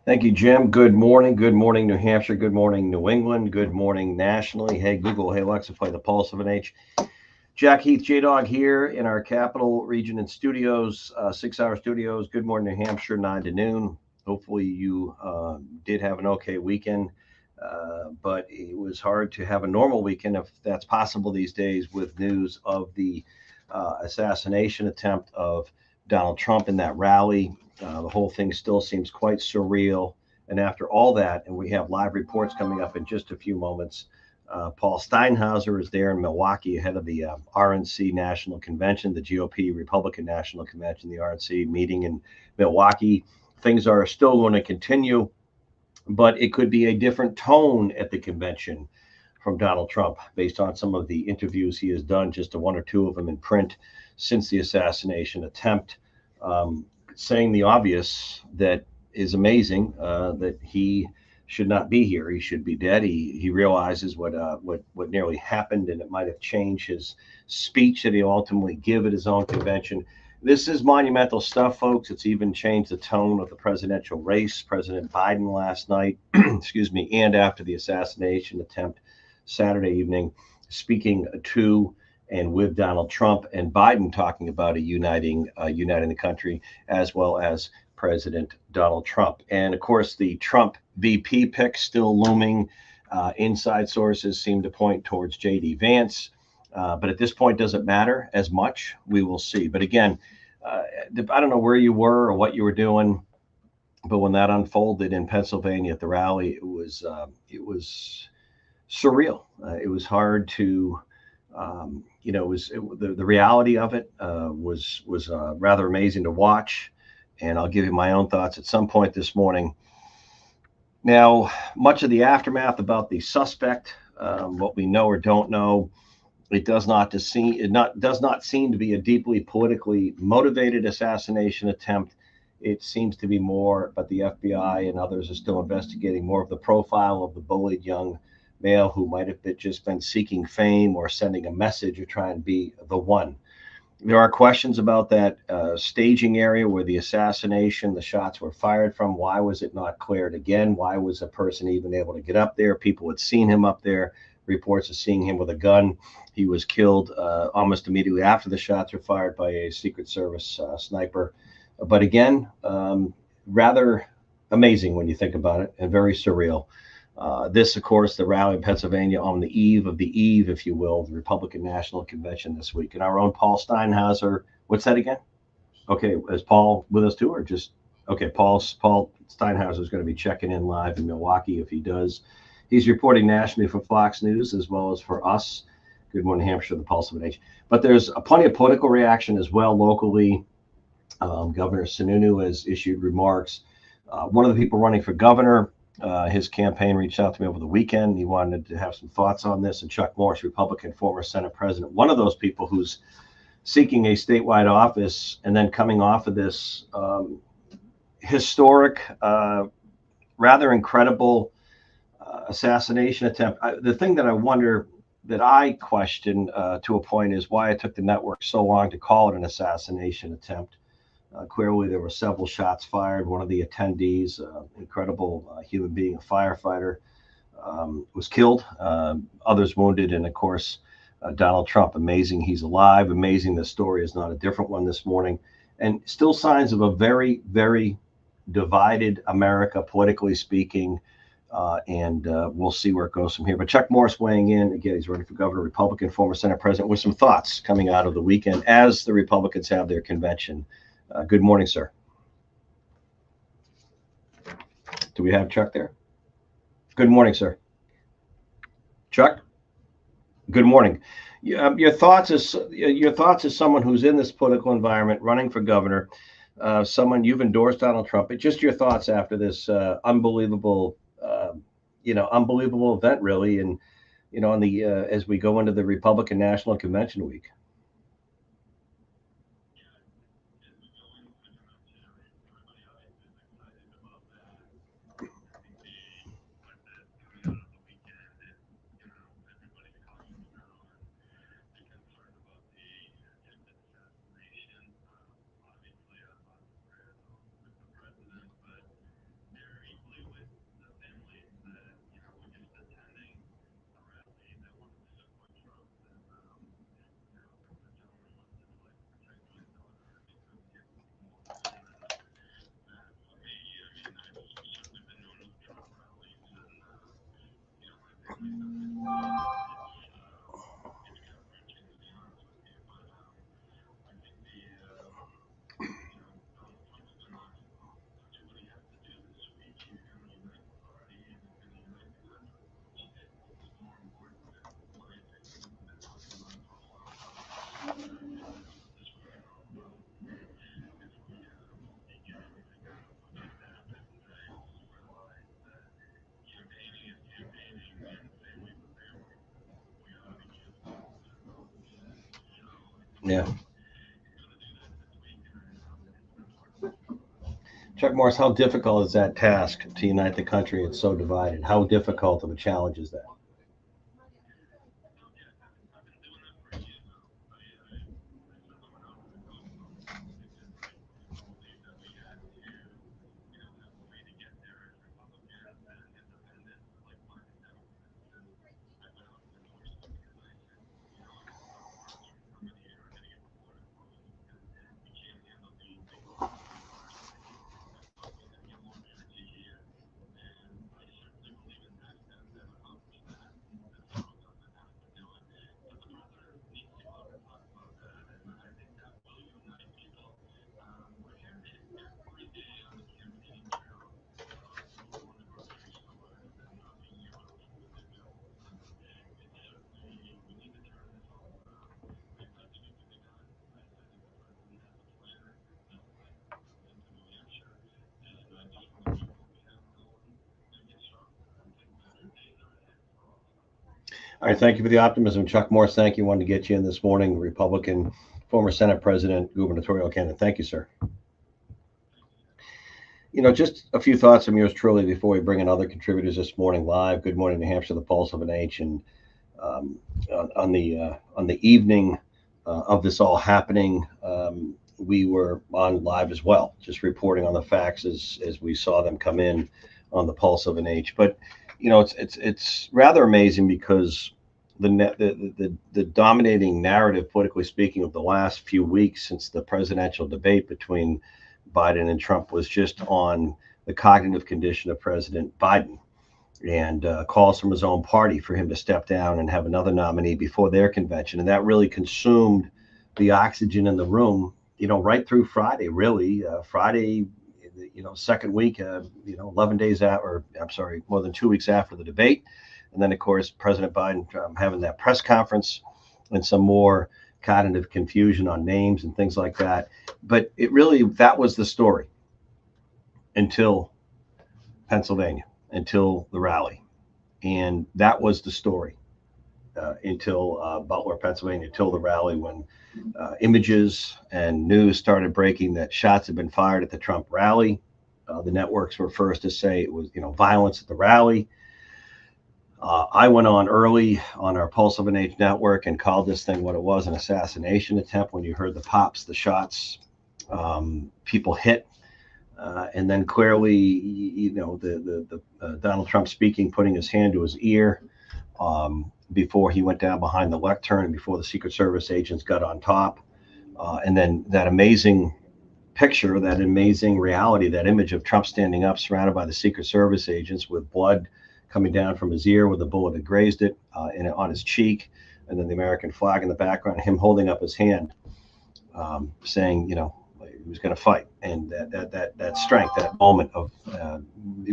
Thank you, Jim. Good morning. Good morning, New Hampshire. Good morning, New England. Good morning, nationally. Hey, Google. Hey, Alexa, play the pulse of an H. Jack Heath, J Dog here in our capital region and studios, 6 hour studios. Good morning, New Hampshire, 9 to noon. Hopefully, you did have an okay weekend, but it was hard to have a normal weekend if that's possible these days with news of the assassination attempt of Donald Trump in that rally. The whole thing still seems quite surreal. And after all that, and we have live reports coming up in just a few moments. Paul Steinhauser is there in Milwaukee ahead of the RNC National Convention, the GOP Republican National Convention, the RNC meeting in Milwaukee. Things are still going to continue, but it could be a different tone at the convention from Donald Trump based on some of the interviews he has done, just one or two of them in print since the assassination attempt, saying the obvious that is amazing, that he should not be here. He should be dead. He realizes what nearly happened, and it might have changed his speech that he'll ultimately give at his own convention. This is monumental stuff, folks. It's even changed the tone of the presidential race. President Biden last night, excuse me, and after the assassination attempt Saturday evening, speaking to and with Donald Trump, and Biden talking about uniting the country, as well as President Donald Trump. And of course, the Trump VP pick still looming. Inside sources seem to point towards J.D. Vance. But at this point, doesn't matter as much. We will see. But again, I don't know where you were or what you were doing, but when that unfolded in Pennsylvania at the rally, it was surreal. It was hard to, the reality of it was rather amazing to watch. And I'll give you my own thoughts at some point this morning. Now, much of the aftermath about the suspect, what we know or don't know, it does not seem to be a deeply politically motivated assassination attempt. It seems to be more, but the FBI and others are still investigating more of the profile of the bullied young male who might have just been seeking fame or sending a message or trying to be the one. There are questions about that staging area where the shots were fired from. Why was it not cleared again? Why was a person even able to get up there? People had seen him up there, reports of seeing him with a gun. He was killed almost immediately after the shots were fired by a Secret Service sniper. But again, rather amazing when you think about it, and very surreal. This, of course, the rally in Pennsylvania on the eve of the eve, if you will, the Republican National Convention this week. And our own Paul Steinhauser, what's that again? Okay, is Paul with us too, or just okay? Paul Steinhauser is going to be checking in live in Milwaukee if he does. He's reporting nationally for Fox News as well as for us. Good morning, Hampshire, the Pulse of an Age. But there's plenty of political reaction as well locally. Governor Sununu has issued remarks. One of the people running for governor, his campaign reached out to me over the weekend. He wanted to have some thoughts on this. And Chuck Morris, Republican, former Senate president, one of those people who's seeking a statewide office and then coming off of this historic, rather incredible assassination attempt. The thing that I wonder, that I question to a point, is why it took the network so long to call it an assassination attempt. Clearly, there were several shots fired. One of the attendees, incredible human being, a firefighter, was killed. Others wounded, and of course, Donald Trump. Amazing he's alive. Amazing the story is not a different one this morning, and still signs of a very, very divided America, politically speaking. And we'll see where it goes from here. But Chuck Morris weighing in again. He's running for governor, Republican, former Senate president, with some thoughts coming out of the weekend as the Republicans have their convention. Good morning, sir. Do we have Chuck there? Good morning, sir. Chuck. Good morning. Your thoughts as someone who's in this political environment, running for governor, someone you've endorsed Donald Trump. Just your thoughts after this unbelievable event, really, and on the as we go into the Republican National Convention week. Yeah. Chuck Morris, how difficult is that task to unite the country? It's so divided. How difficult of a challenge is that? All right, thank you for the optimism, Chuck Morris. Thank you. Wanted to get you in this morning, Republican, former Senate President, gubernatorial candidate. Thank you, sir. Just a few thoughts from yours truly before we bring in other contributors this morning live. Good morning, New Hampshire, the Pulse of an H, and on the evening of this all happening, we were on live as well, just reporting on the facts as we saw them come in on the Pulse of an H. But it's rather amazing because the dominating narrative, politically speaking, of the last few weeks since the presidential debate between Biden and Trump was just on the cognitive condition of President Biden, and calls from his own party for him to step down and have another nominee before their convention. And that really consumed the oxygen in the room, right through Friday, really. Friday, second week, 11 days out, or I'm sorry, more than 2 weeks after the debate. And then, of course, President Biden having that press conference and some more cognitive confusion on names and things like that. But that was the story until Pennsylvania, until the rally. And that was the story until Butler, Pennsylvania, until the rally, when images and news started breaking that shots had been fired at the Trump rally. The networks were first to say it was, violence at the rally. I went on early on our Pulse of an Age network and called this thing what it was, an assassination attempt. When you heard the pops, the shots, people hit. And then clearly, the Donald Trump speaking, putting his hand to his ear before he went down behind the lectern and before the Secret Service agents got on top. And then that amazing picture, that amazing reality, that image of Trump standing up surrounded by the Secret Service agents with blood coming down from his ear where the bullet had grazed it and on his cheek. And then the American flag in the background, him holding up his hand, saying, he was going to fight. And that strength, that moment of,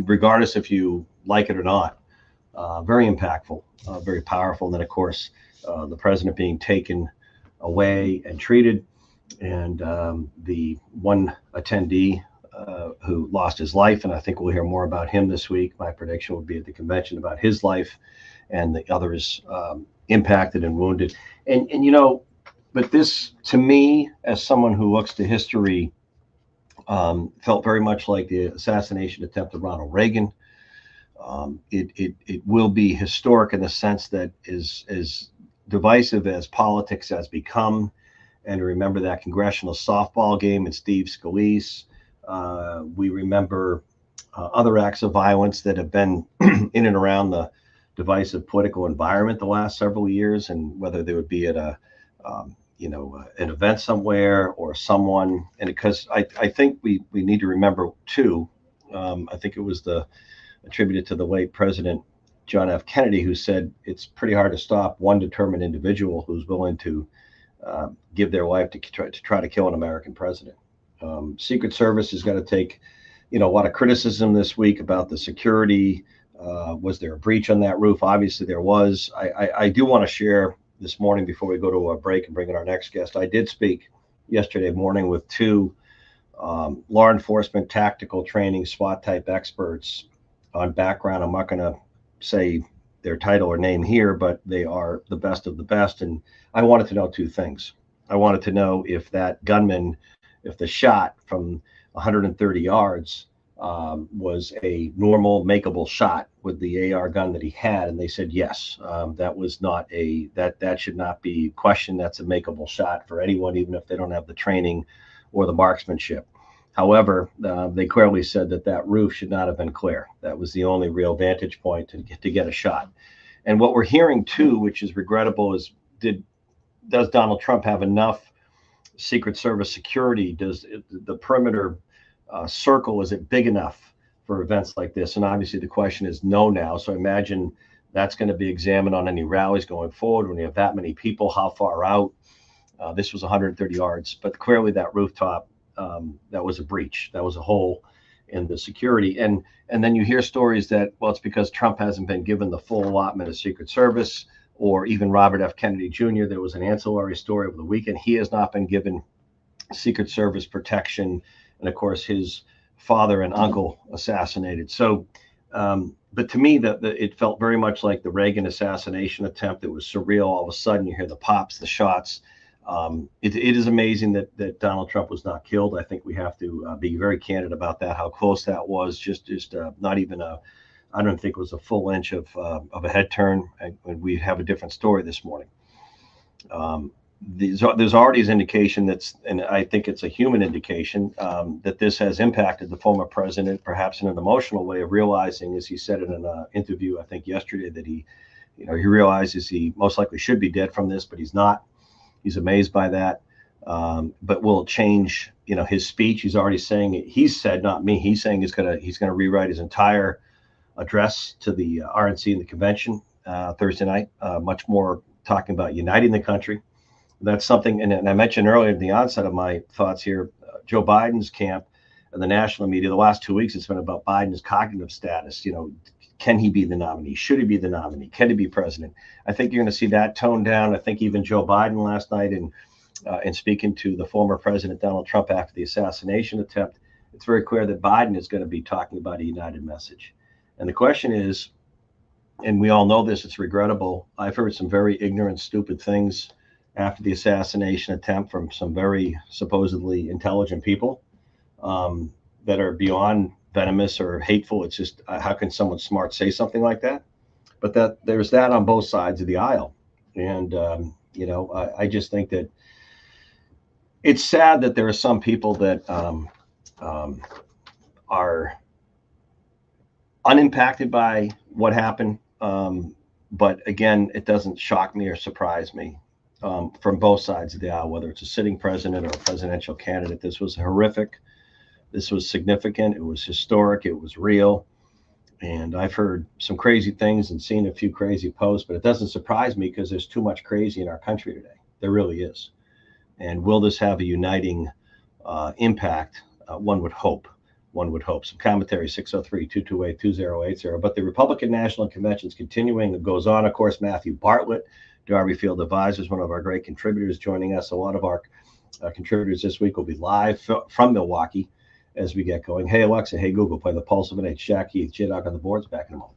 regardless if you like it or not, very impactful, very powerful. And then, of course, the president being taken away and treated, and the one attendee who lost his life, and I think we'll hear more about him this week. My prediction will be at the convention about his life, and the others impacted and wounded. And but this, to me, as someone who looks to history, felt very much like the assassination attempt of Ronald Reagan. It will be historic in the sense that as divisive as politics has become, and remember that congressional softball game and Steve Scalise. We remember other acts of violence that have been in and around the divisive political environment the last several years, and whether they would be at an event somewhere or someone. And because I think we need to remember too, I think it was attributed to the late President John F. Kennedy, who said it's pretty hard to stop one determined individual who's willing to give their life to try to kill an American president. Secret Service is going to take, a lot of criticism this week about the security. Was there a breach on that roof? Obviously, there was. I do want to share this morning before we go to a break and bring in our next guest. I did speak yesterday morning with two law enforcement tactical training SWAT type experts on background. I'm not going to say their title or name here, but they are the best of the best. And I wanted to know two things. I wanted to know if that gunman, if the shot from 130 yards was a normal makeable shot with the AR gun that he had, and they said yes. That was not that should not be questioned. That's a makeable shot for anyone, even if they don't have the training or the marksmanship. However, they clearly said that roof should not have been clear. That was the only real vantage point to get a shot. And what we're hearing too, which is regrettable, is does Donald Trump have enough Secret Service security? Does the perimeter circle, is it big enough for events like this? And obviously the question is no now. So I imagine that's going to be examined on any rallies going forward. When you have that many people, how far out? This was 130 yards, but clearly that rooftop, that was a breach. That was a hole in the security. And then you hear stories that, well, it's because Trump hasn't been given the full allotment of Secret Service, or even Robert F. Kennedy Jr. There was an ancillary story over the weekend. He has not been given Secret Service protection. And of course, his father and uncle assassinated. So, but to me, it felt very much like the Reagan assassination attempt. It was surreal. All of a sudden, you hear the pops, the shots. It is amazing that Donald Trump was not killed. I think we have to be very candid about that, how close that was. Just not even I don't think it was a full inch of a head turn. And we have a different story this morning. There's already an indication and I think it's a human indication, that this has impacted the former president, perhaps in an emotional way, of realizing, as he said in an interview, I think yesterday, that he realizes he most likely should be dead from this, but he's not. He's amazed by that. But will it change, his speech? He's already saying it. He's said, not me. He's saying he's gonna rewrite his entire address to the RNC and the convention Thursday night. Much more talking about uniting the country. That's something. And I mentioned earlier at the onset of my thoughts here, Joe Biden's camp and the national media. The last 2 weeks, it's been about Biden's cognitive status. Can he be the nominee? Should he be the nominee? Can he be president? I think you're going to see that tone down. I think even Joe Biden last night, in speaking to the former president Donald Trump after the assassination attempt, it's very clear that Biden is going to be talking about a united message. And the question is, and we all know this, it's regrettable. I've heard some very ignorant, stupid things after the assassination attempt from some very supposedly intelligent people, that are beyond venomous or hateful. It's just, how can someone smart say something like that? But there's that on both sides of the aisle. And, I just think that it's sad that there are some people that are unimpacted by what happened. But again, it doesn't shock me or surprise me, from both sides of the aisle, whether it's a sitting president or a presidential candidate. This was horrific. This was significant. It was historic. It was real. And I've heard some crazy things and seen a few crazy posts, but it doesn't surprise me because there's too much crazy in our country today. There really is. And will this have a uniting impact? One would hope. One would hope. Some commentary, 603-228-2080. But the Republican National Convention is continuing. It goes on. Of course, Matthew Bartlett, Darby Field Advisors, one of our great contributors, joining us. A lot of our contributors this week will be live from Milwaukee as we get going. Hey, Alexa. Hey, Google. Play the Pulse of an H. Jack Heath, J-Dog on the boards. Back in a moment.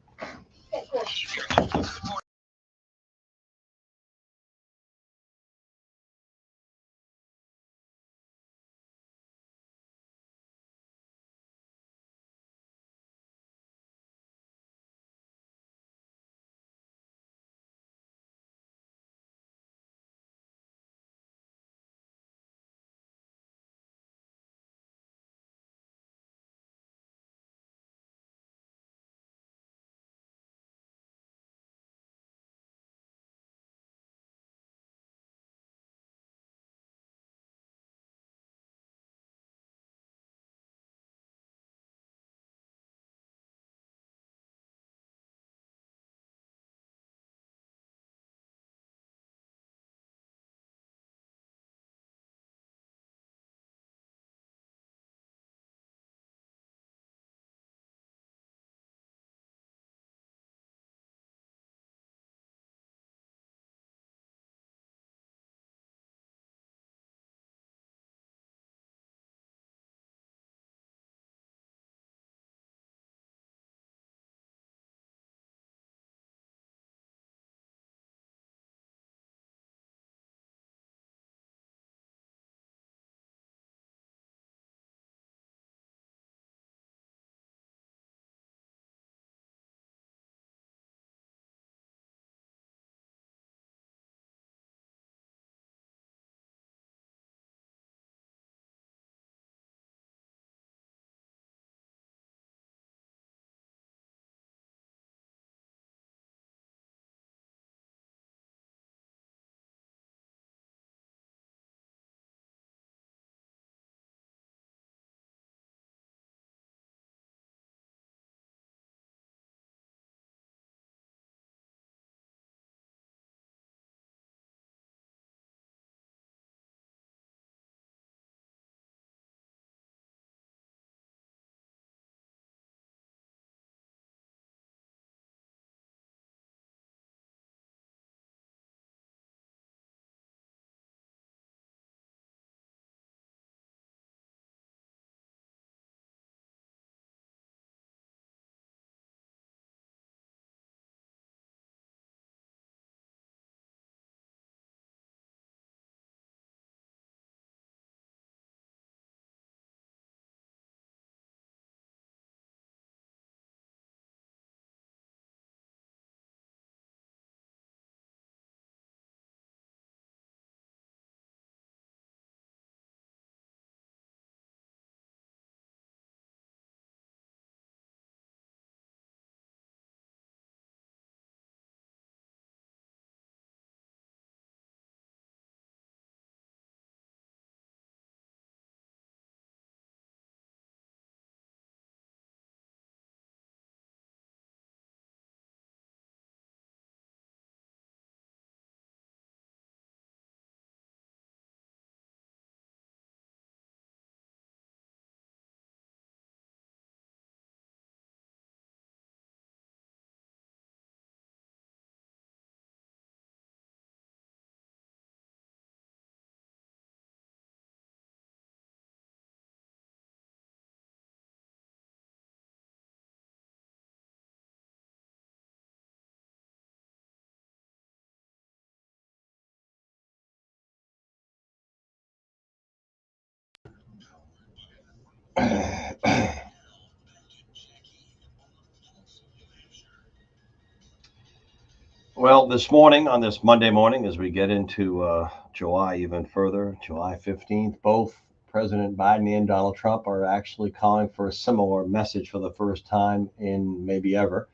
Well, this morning, on this Monday morning, as we get into July even further, July 15th, both President Biden and Donald Trump are actually calling for a similar message for the first time in maybe ever.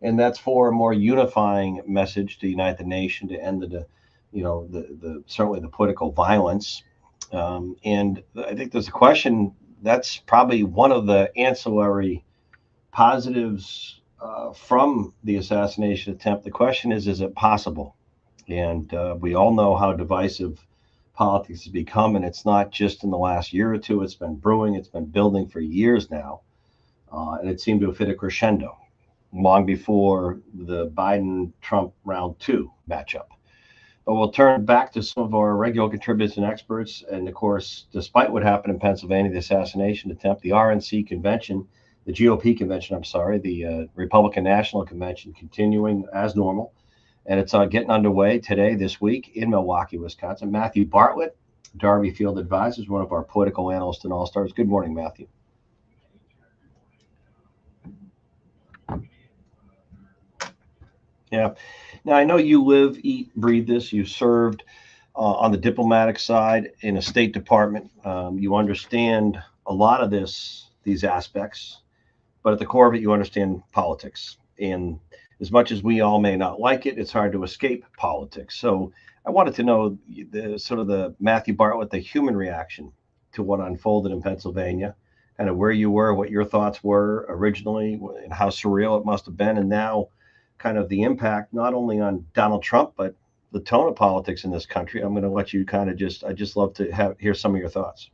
And that's for a more unifying message to unite the nation, to end the certainly the political violence. And I think there's a question that's probably one of the ancillary positives from the assassination attempt. The question is it possible? And we all know how divisive politics has become, and it's not just in the last year or two. It's been brewing, it's been building for years now, and it seemed to have hit a crescendo long before the Biden-Trump round two matchup. But we'll turn back to some of our regular contributors and experts. And of course, despite what happened in Pennsylvania, the assassination attempt, the RNC convention, the GOP convention, I'm sorry, the Republican National Convention continuing as normal. And it's getting underway today, this week in Milwaukee, Wisconsin. Matthew Bartlett, Darby Field Advisors, one of our political analysts and all-stars. Good morning, Matthew. Yeah. Now, I know you live, eat, breathe this. You served on the diplomatic side in a State Department. You understand a lot of these aspects, but at the core of it, you understand politics. And as much as we all may not like it, it's hard to escape politics. So I wanted to know the Matthew Bartlett, the human reaction to what unfolded in Pennsylvania, kind of where you were, what your thoughts were originally, and how surreal it must have been, and now kind of the impact not only on Donald Trump, but the tone of politics in this country. I'm going to let you kind of I just love to hear some of your thoughts.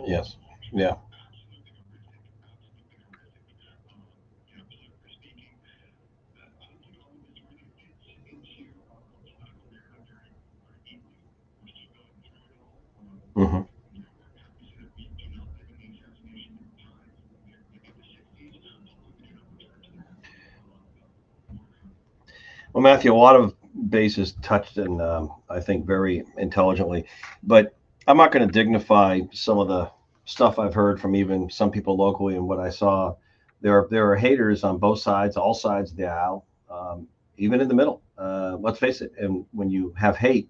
Yes. Yeah. Hmm. Well, Matthew, a lot of bases touched, and I think very intelligently. But I'm not going to dignify some of the stuff I've heard from even some people locally and what I saw. There are haters on both sides, all sides of the aisle, even in the middle. Let's face it. And when you have hate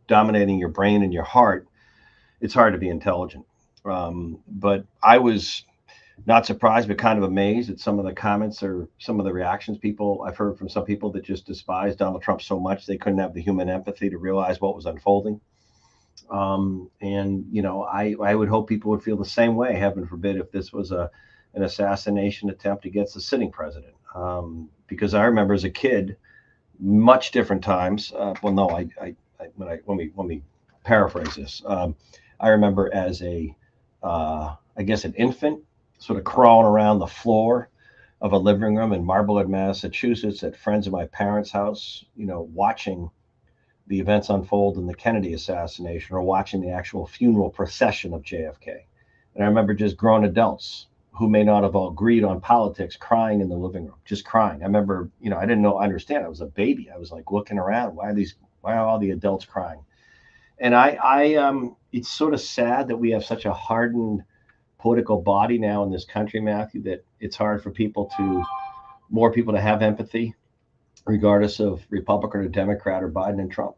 dominating your brain and your heart, it's hard to be intelligent. But I was not surprised, but kind of amazed at some of the comments or some of the reactions people I've heard from some people that just despise Donald Trump so much they couldn't have the human empathy to realize what was unfolding. And I would hope people would feel the same way. Heaven forbid if this was an assassination attempt against the sitting president. Because I remember as a kid, much different times. Well, no, when we paraphrase this, I remember as I guess an infant, sort of crawling around the floor of a living room in Marblehead, Massachusetts, at friends of my parents' house, watching the events unfold in the Kennedy assassination or watching the actual funeral procession of JFK. And I remember just grown adults who may not have all agreed on politics crying in the living room, just crying. I remember, I didn't know, understand. I was a baby. I was like looking around. Why are all the adults crying? And it's sort of sad that we have such a hardened political body now in this country, Matthew, that it's hard for more people to have empathy, regardless of Republican or Democrat or Biden and Trump.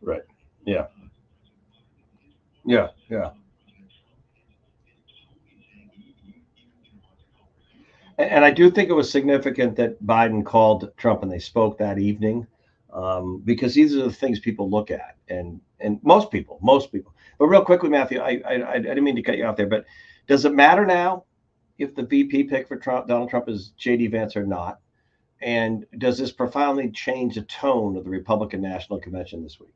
Right. Yeah. Yeah. Yeah. And I do think it was significant that Biden called Trump and they spoke that evening, because these are the things people look at, and most people. But real quickly, Matthew, I didn't mean to cut you off there, but does it matter now if the VP pick for Donald Trump is JD Vance or not? And does this profoundly change the tone of the Republican National Convention this week?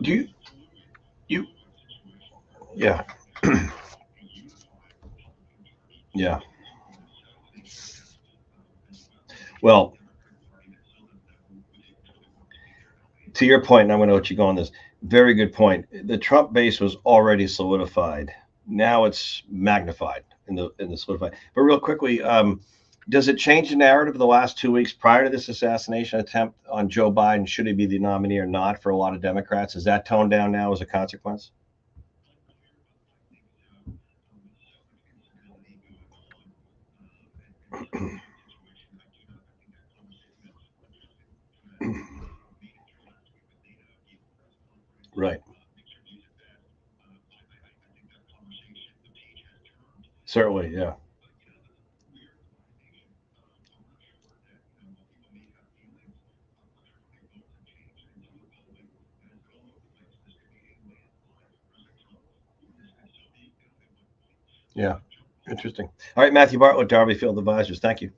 Do you, yeah, yeah. Well, to your point, and I'm going to let you go on this. Very good point. The Trump base was already solidified. Now it's magnified in the solidified. But real quickly, does it change the narrative of the last 2 weeks prior to this assassination attempt on Joe Biden? Should he be the nominee or not for a lot of Democrats? Is that toned down now as a consequence? Right. Certainly. Yeah. Yeah. Interesting. All right, Matthew Bartlett, Darby Field Advisors. Thank you.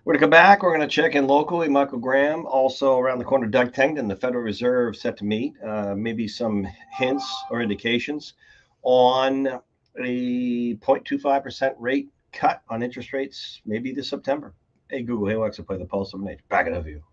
We're going to come back. We're going to check in locally. Michael Graham, also around the corner. Doug Tengden, the Federal Reserve, set to meet. Maybe some hints or indications on a 0.25% rate cut on interest rates, maybe this September. Hey, Google, hey, Alexa, play the Pulse of Nature. Back it up you.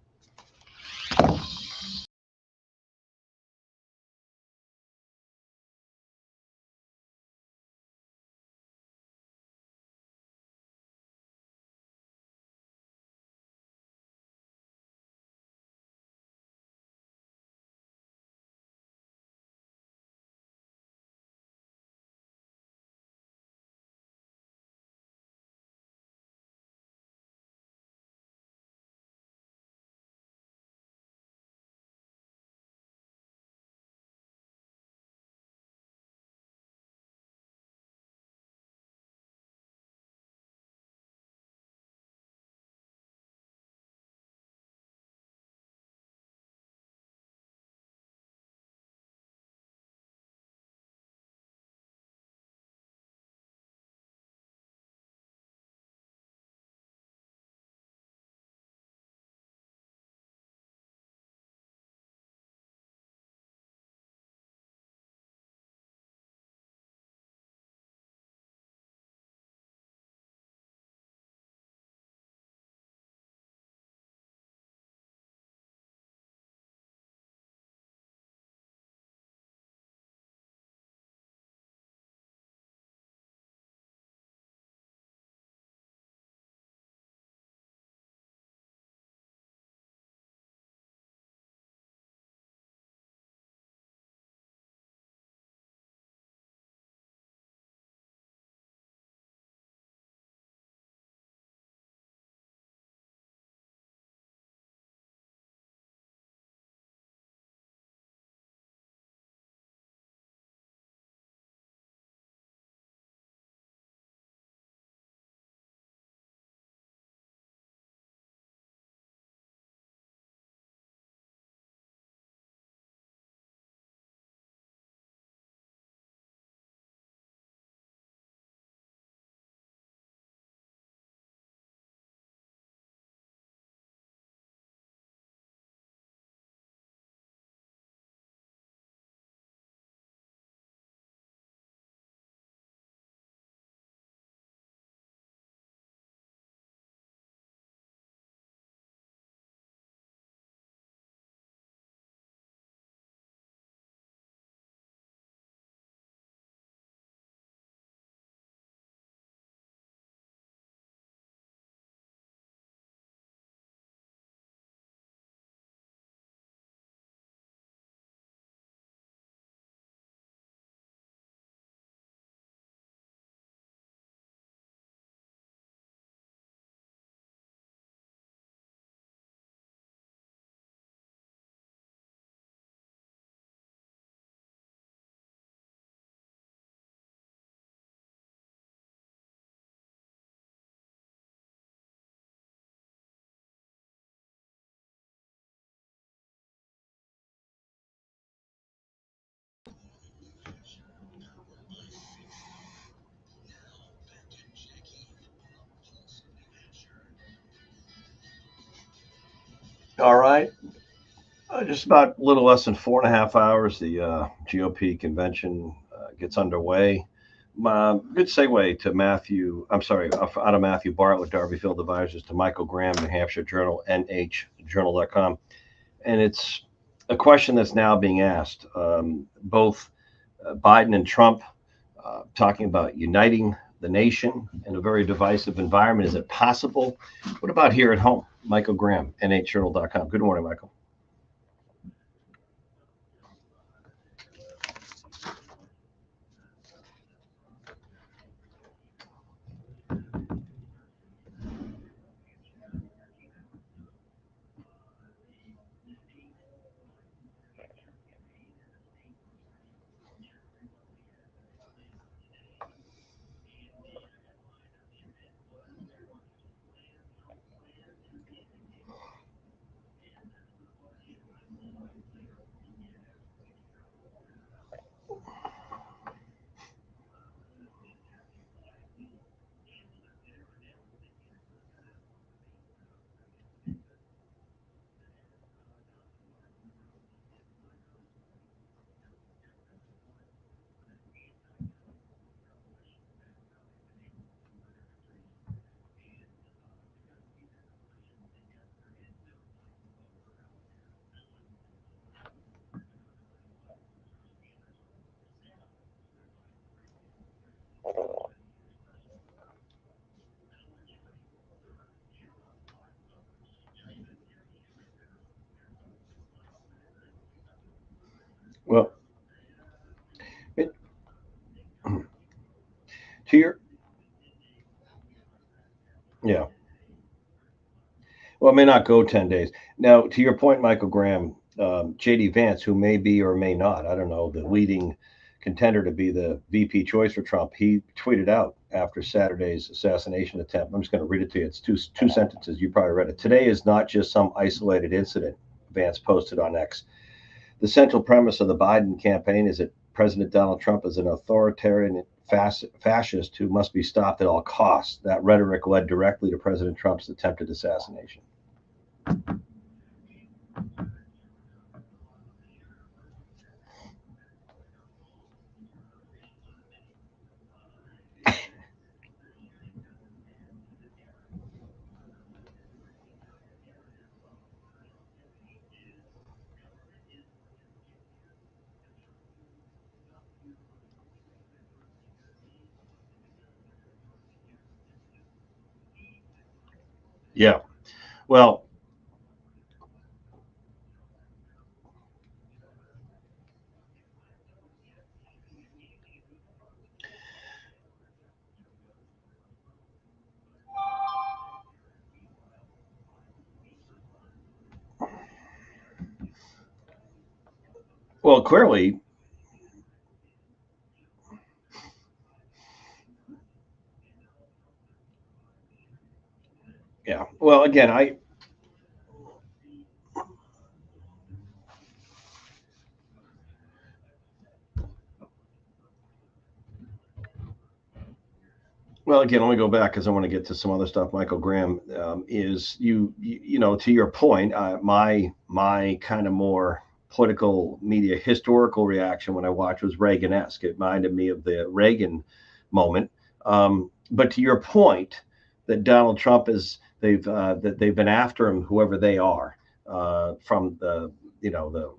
All right. Just about a little less than 4.5 hours, the GOP convention gets underway. Good segue to Matthew. I'm sorry, out of Matthew Bartlett, Darby Field Advisors, to Michael Graham, New Hampshire Journal, nhjournal.com. And it's a question that's now being asked. Both Biden and Trump talking about uniting the nation in a very divisive environment. Is it possible? What about here at home? Michael Graham, nhjournal.com. Good morning, Michael. Well, it, to your yeah. Well, it may not go 10 days. Now, to your point, Michael Graham, J.D. Vance, who may be or may not, I don't know, the leading contender to be the VP choice for Trump, he tweeted out after Saturday's assassination attempt. I'm just going to read it to you. It's two sentences. You probably read it. Today is not just some isolated incident, Vance posted on X. The central premise of the Biden campaign is that President Donald Trump is an authoritarian fascist who must be stopped at all costs. That rhetoric led directly to President Trump's attempted assassination. Yeah. Well, clearly, yeah. Well, again, let me go back because I want to get to some other stuff. Michael Graham, is to your point, my kind of more political media historical reaction when I watched was Reagan-esque. It reminded me of the Reagan moment. But to your point, that Donald Trump is that they've been after him, whoever they are, from the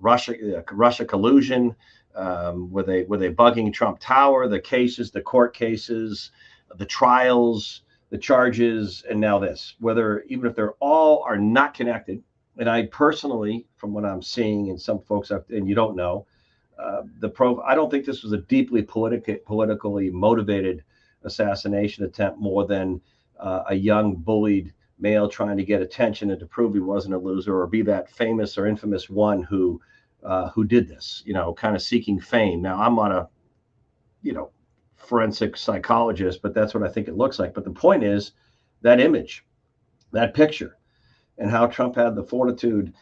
Russia collusion. Were they bugging Trump Tower, the cases, the court cases, the trials, the charges, and now this. Whether even if they're all are not connected, and I personally, from what I'm seeing, and some folks have, and you don't know, I don't think this was a deeply politically motivated assassination attempt more than a young bullied male trying to get attention and to prove he wasn't a loser or be that famous or infamous one who did this, kind of seeking fame. Now I'm not a you know forensic psychologist, but that's what I think it looks like. But the point is that image, that picture, and how Trump had the fortitude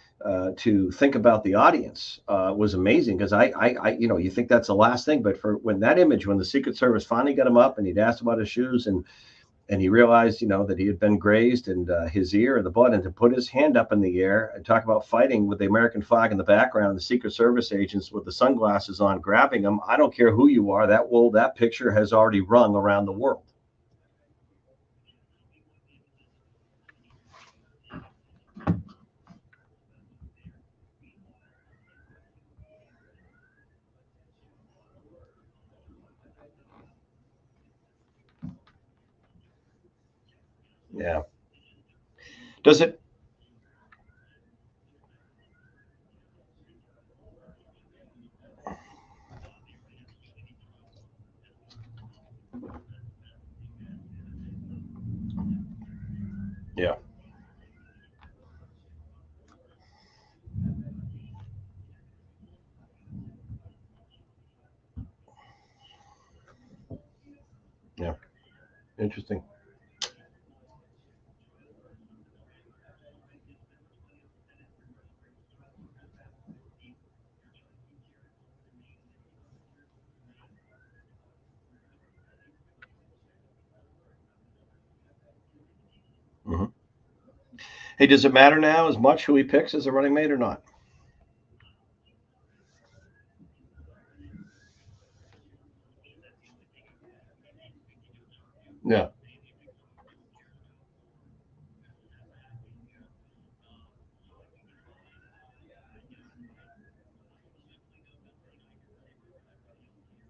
to think about the audience was amazing. Because you think that's the last thing, but for when that image, when the Secret Service finally got him up and he'd asked about his shoes, and he realized, that he had been grazed and his ear and the blood, and to put his hand up in the air and talk about fighting with the American flag in the background, the Secret Service agents with the sunglasses on grabbing him. I don't care who you are. That picture has already rung around the world. Yeah. Does it? Yeah. Yeah. Interesting. Hmm. Hey, does it matter now as much who he picks as a running mate or not? Yeah.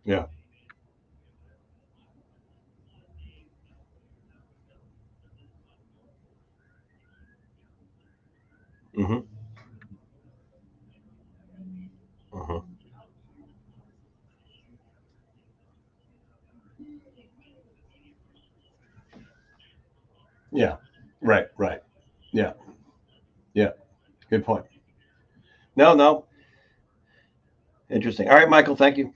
Yeah. Hmm. Hmm. Yeah. Right. Right. Yeah. Yeah. Good point. No, no. Interesting. All right, Michael, thank you.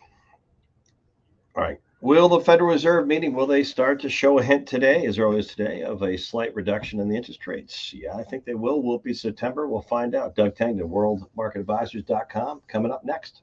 All right. Will the Federal Reserve meeting, will they start to show a hint today, as early as today, of a slight reduction in the interest rates? Yeah, I think they will. Will it be September? We'll find out. Doug Tangton, worldmarketadvisors.com, coming up next.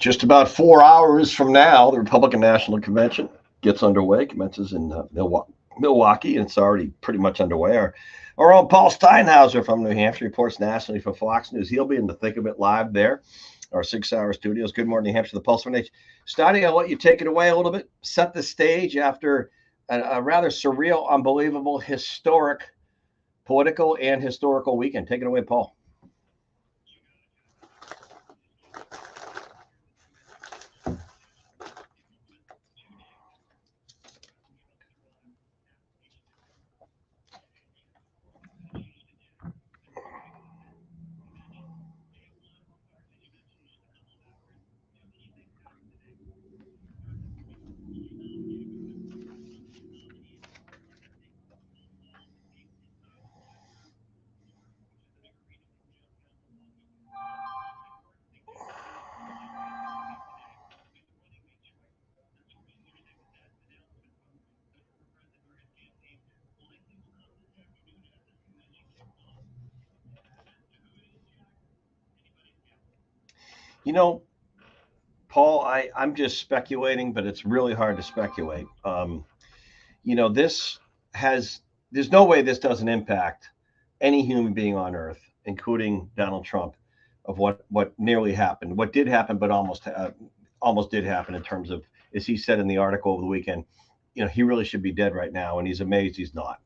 Just about 4 hours from now, the Republican National Convention gets underway, commences in Milwaukee, and it's already pretty much underway. Our own Paul Steinhauser from New Hampshire reports nationally for Fox News. He'll be in the thick of it live there, our 6 hour studios. Good morning, New Hampshire, the Pulse of Age. Stoddy, I'll let you take it away a little bit, set the stage after a rather surreal, unbelievable, historic political and historical weekend. Take it away, Paul. You know, Paul, I'm just speculating, but it's really hard to speculate. This has, there's no way this doesn't impact any human being on earth, including Donald Trump, of what nearly happened, what did happen, but almost did happen in terms of, as he said in the article over the weekend, he really should be dead right now, and he's amazed he's not.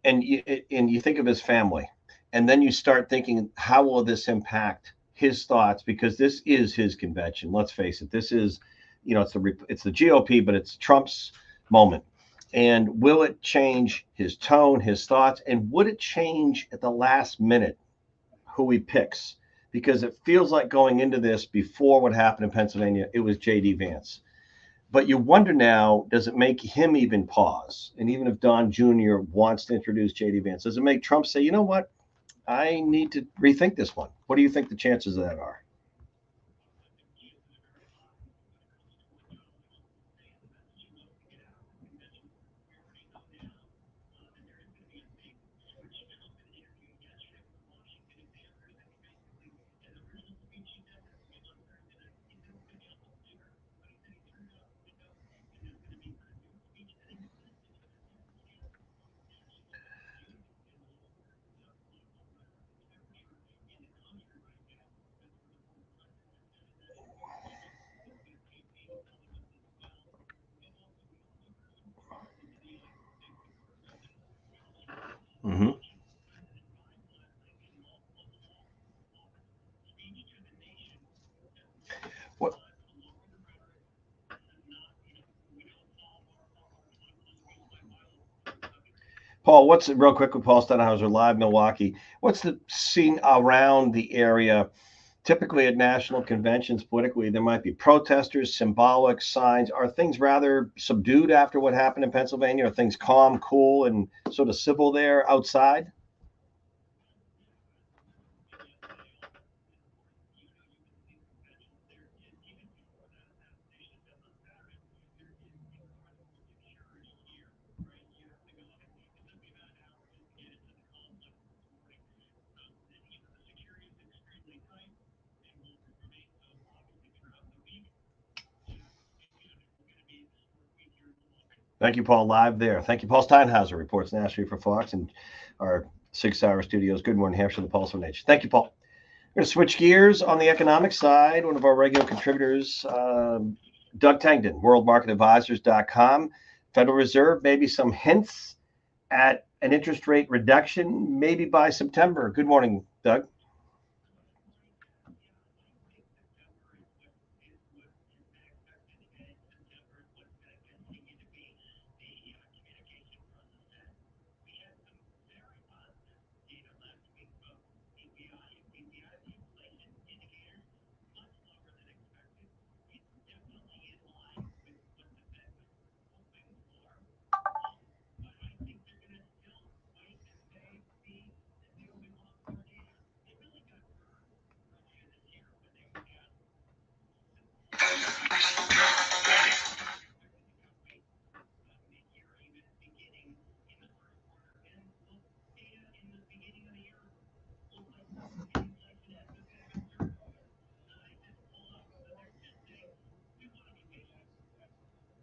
And you think of his family, and then you start thinking, how will this impact his thoughts? Because this is his convention. Let's face it. This is, it's the GOP, but it's Trump's moment. And will it change his tone, his thoughts, and would it change at the last minute who he picks? Because it feels like going into this, before what happened in Pennsylvania, it was J.D. Vance. But you wonder now, does it make him even pause? And even if Don Jr. wants to introduce J.D. Vance, does it make Trump say, you know what, I need to rethink this one? What do you think the chances of that are? Mm-hmm. What, Paul? What's real quick with Paul Stenhauser, live Milwaukee? What's the scene around the area? Typically at national conventions, politically, there might be protesters, symbolic signs. Are things rather subdued after what happened in Pennsylvania? Are things calm, cool, and sort of civil there outside? Thank you, Paul. Live there. Thank you, Paul Steinhauser reports nationally for Fox and our 6 hour studios. Good morning, Hampshire, the Pulse of Nature. Thank you, Paul. We're going to switch gears on the economic side. One of our regular contributors, Doug Tangdon, worldmarketadvisors.com. Federal Reserve, maybe some hints at an interest rate reduction, maybe by September. Good morning, Doug.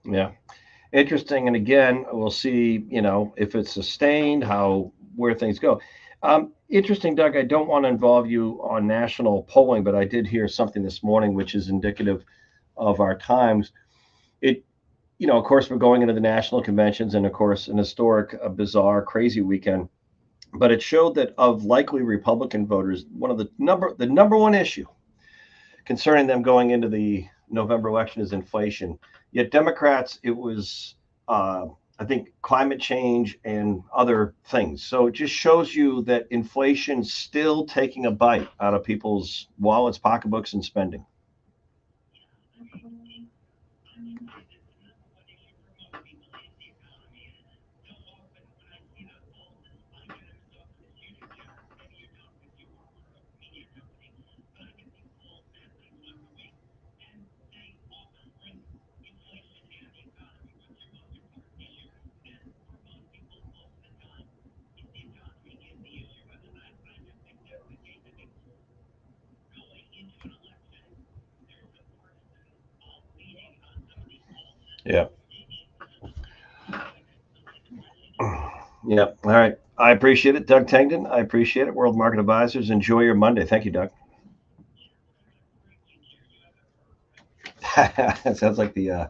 Yeah. Interesting. And again, we'll see, if it's sustained, where things go. Interesting, Doug. I don't want to involve you on national polling, but I did hear something this morning which is indicative of our times. It, of course, we're going into the national conventions, and of course, an historic, bizarre, crazy weekend. But it showed that of likely Republican voters, one of the number one issue concerning them going into the November election is inflation. Yet Democrats, it was, I think, climate change and other things. So it just shows you that inflation's still taking a bite out of people's wallets, pocketbooks, and spending. Yeah. Yeah. All right. I appreciate it. Doug Tengden, I appreciate it. World Market Advisors. Enjoy your Monday. Thank you, Doug. It sounds like the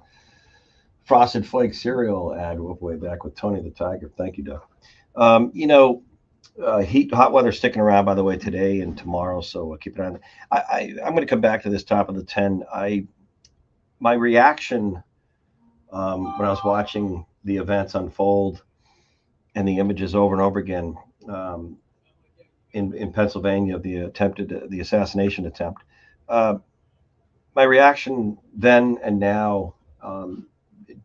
Frosted Flake cereal ad way back with Tony the Tiger. Thank you, Doug. Um, you know, hot weather sticking around, by the way, today and tomorrow. So keep an eye on that. I'm going to come back to this top of the 10. My reaction when I was watching the events unfold and the images over and over again um, in Pennsylvania, the assassination attempt. Uh, my reaction then and now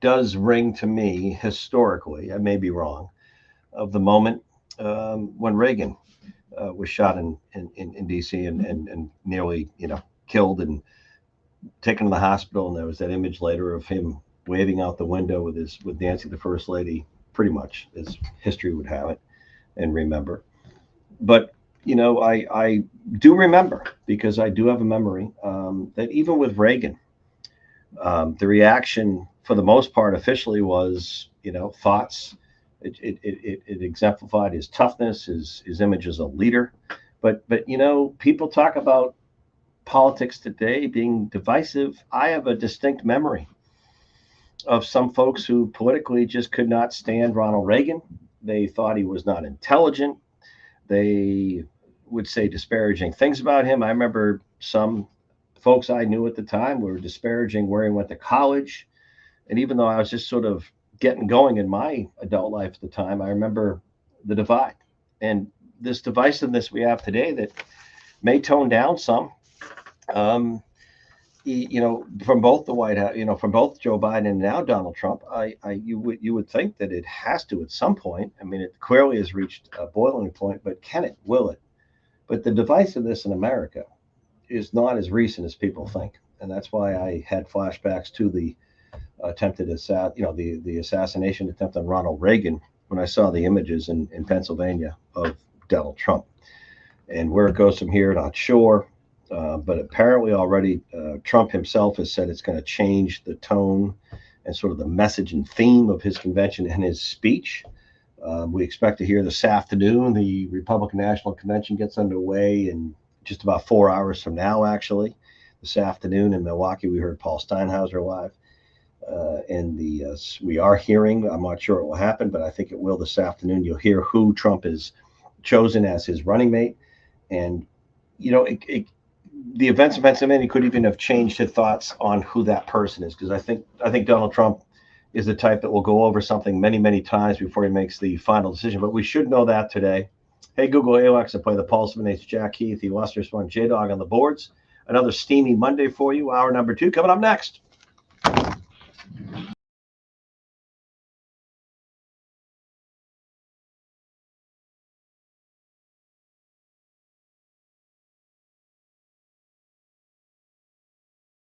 does ring to me historically. I may be wrong of the moment when Reagan was shot in D.C. and nearly killed and taken to the hospital. And there was that image later of him waving out the window with Nancy, the first lady, pretty much as history would have it and remember. But I do remember because I do have a memory that even with Reagan, the reaction for the most part officially was thoughts. It exemplified his toughness, his image as a leader. But people talk about politics today being divisive. I have a distinct memory of some folks who politically just could not stand Ronald Reagan. They thought he was not intelligent. They would say disparaging things about him. I remember some folks I knew at the time were disparaging where he went to college. And even though I was just sort of getting going in my adult life at the time, I remember the divide and this divisiveness we have today that may tone down some. Um, from both the White House, from both Joe Biden and now Donald Trump, you would think that it has to at some point. I mean, it clearly has reached a boiling point, but can it? Will it? But the divisiveness in America is not as recent as people think, and that's why I had flashbacks to the the assassination attempt on Ronald Reagan when I saw the images in Pennsylvania of Donald Trump. And where it goes from here, not sure. But apparently, already Trump himself has said it's going to change the tone and sort of the message and theme of his convention and his speech. We expect to hear this afternoon. The Republican National Convention gets underway in just about 4 hours from now, actually. This afternoon in Milwaukee, we heard Paul Steinhauser live. We are hearing, I'm not sure it will happen, but I think it will this afternoon. You'll hear who Trump has chosen as his running mate. And, the events in Pennsylvania could even have changed his thoughts on who that person is, because I think Donald Trump is the type that will go over something many, many times before he makes the final decision. But we should know that today. Hey, Google, hey, Alexa, play the Pulse of an H. Jack Heath, the illustrious one, J Dog on the boards. Another steamy Monday for you. Hour number 2 coming up next.